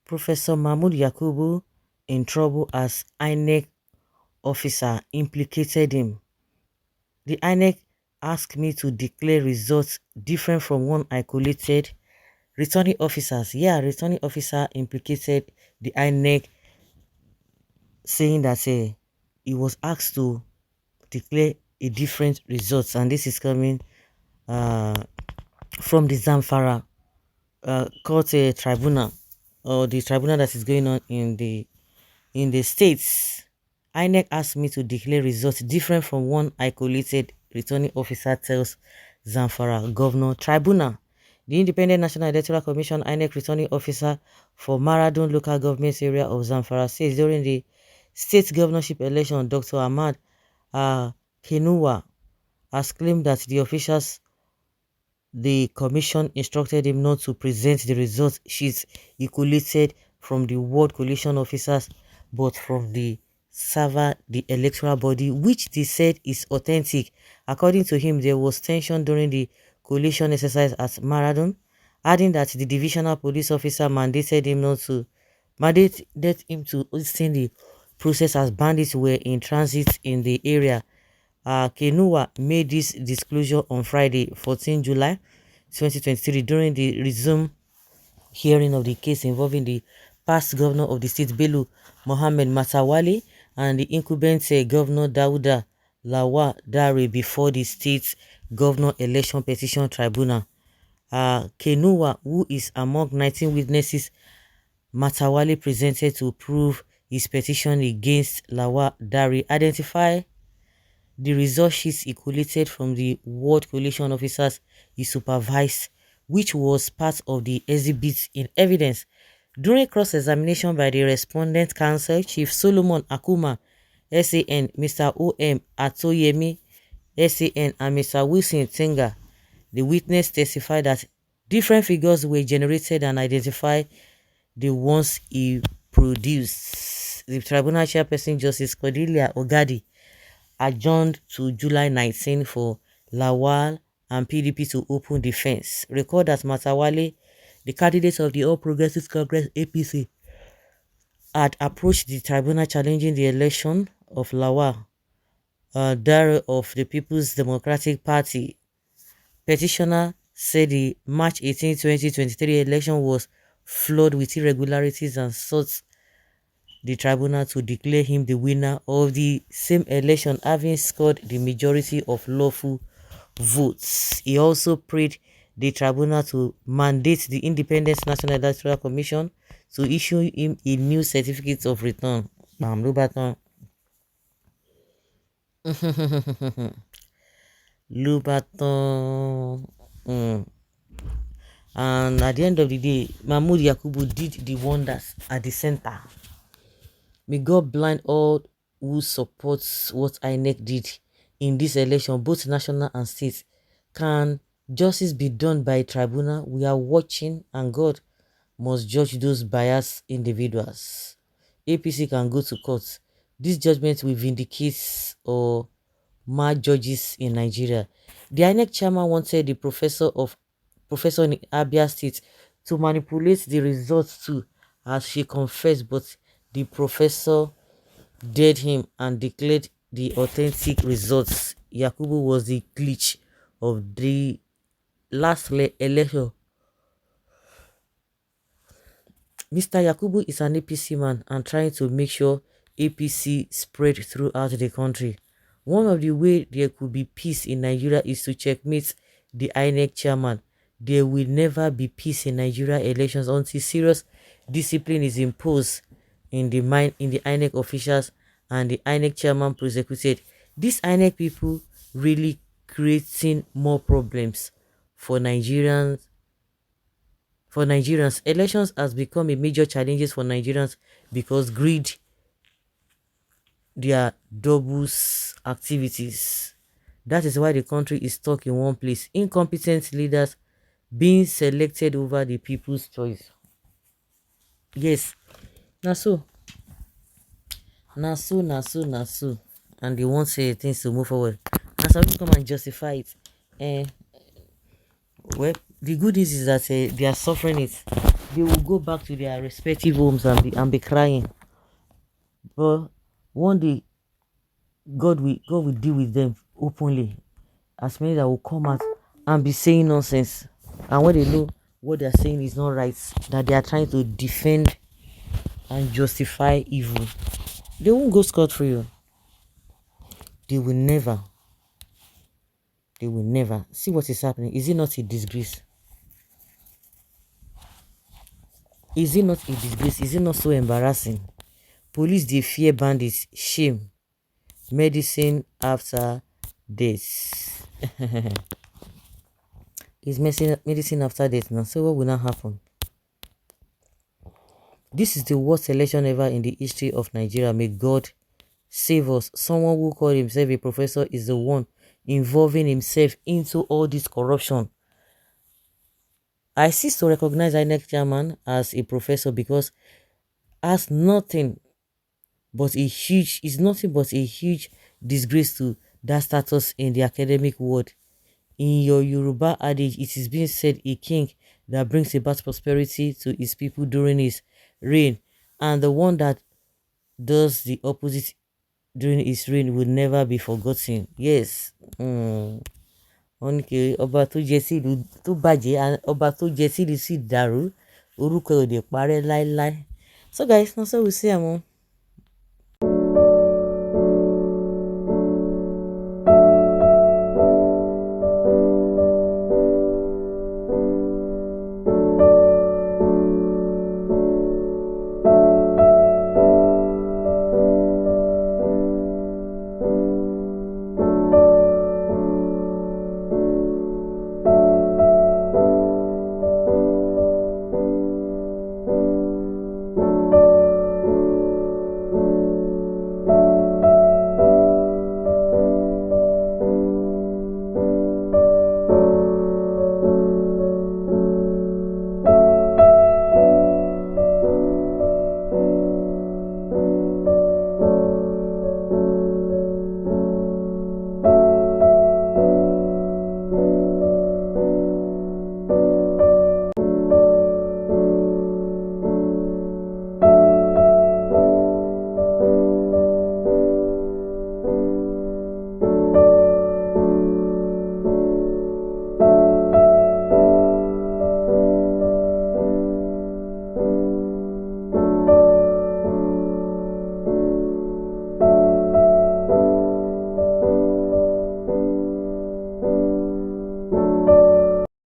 Professor Mahmoud Yakubu in trouble as INEC officer implicated him. The INEC asked me to declare results different from one I collated. Returning officers, returning officer implicated the INEC, saying that he was asked to declare a different results, and this is coming uh, from the Zamfara court tribunal, or the tribunal that is going on in the states. INEC asked me to declare results different from one I collated, returning officer tells Zamfara Governor Tribunal. The Independent National Electoral Commission INEC returning officer for Maradon local government area of Zamfara says during the state governorship election, Dr. Ahmad Kenuwa has claimed that the commission instructed him not to present the results sheets he collated from the ward coalition officers, but from the server, the electoral body, which they said is authentic. According to him, there was tension during the coalition exercise at Maradon, adding that the divisional police officer mandated him to listen the process as bandits were in transit in the area. Kenuwa made this disclosure on Friday, 14 July 2023, during the resumed hearing of the case involving the past governor of the state, Bello Mohammed Matawale, and the incumbent governor Dauda Lawa Dare before the state governor election petition tribunal. Kenuwa, who is among 19 witnesses Matawale presented to prove his petition against Lawa Dare, identify the result sheets he collated from the ward coalition officers he supervised, which was part of the exhibits in evidence. During cross-examination by the respondent counsel, Chief Solomon Akuma, SAN, Mr. O.M. Atoyemi, SAN, and Mr. Wilson Tenga, the witness testified that different figures were generated and identified the ones he produced. The tribunal chairperson, Justice Cordelia Ogadi, adjourned to July 19 for Lawal and PDP to open defense. Recall that Matawale, the candidate of the All Progressives Congress APC, had approached the tribunal challenging the election of Lawal Dare of the People's Democratic Party. Petitioner said the March 18, 2023 election was flawed with irregularities and sought the tribunal to declare him the winner of the same election, having scored the majority of lawful votes. He also prayed the tribunal to mandate the Independent National Electoral Commission to issue him a new certificate of return. Lubaton. Lubaton. And at the end of the day, Mahmoud Yakubu did the wonders at the center. May God blind all who supports what INEC did in this election, both national and state. Can justice be done by a tribunal? We are watching, and God must judge those biased individuals. APC can go to court. This judgment will vindicate or mar judges in Nigeria. The INEC chairman wanted the professor in Abia State to manipulate the results too, as she confessed, but the professor dared him and declared the authentic results. Yakubu was the glitch of the last election. Mr. Yakubu is an APC man and trying to make sure APC spread throughout the country. One of the ways there could be peace in Nigeria is to checkmate the INEC chairman. There will never be peace in Nigeria elections until serious discipline is imposed in the INEC officials and the INEC chairman prosecuted. These INEC people really creating more problems for Nigerians. Elections has become a major challenge for Nigerians because greed, their doubles activities. That is why the country is stuck in one place. Incompetent leaders being selected over the people's choice. Yes, na so. And they want things to move forward. And some people come and justify it. Well, the good news is that they are suffering it. they will go back to their respective homes and be crying. But one day, God will deal with them openly. As many that will come out and be saying nonsense, and when they know what they are saying is not right, that they are trying to defend and justify evil, they won't go scot-free. They will never. They will never. See what is happening. Is it not a disgrace? Is it not a disgrace? Is it not so embarrassing? Police, they fear bandits. Shame. Medicine after this. Is medicine after death now? So what will now happen? This is the worst election ever in the history of Nigeria. May God save us. Someone who called himself a professor is the one involving himself into all this corruption. I cease to recognize Inec chairman as a professor because as nothing but a huge is nothing but a huge disgrace to that status in the academic world. In your Yoruba adage, it is being said a king that brings about prosperity to his people during his reign, and the one that does the opposite during his reign will never be forgotten. Yes. Wọ́n ní kí ọba tó jẹ sí ìlú tó bàjẹ́ ọba tó jẹ sí ìlú sì dàrú orúkọ ò dé parẹ́ láéláé. So guys, now so we see am.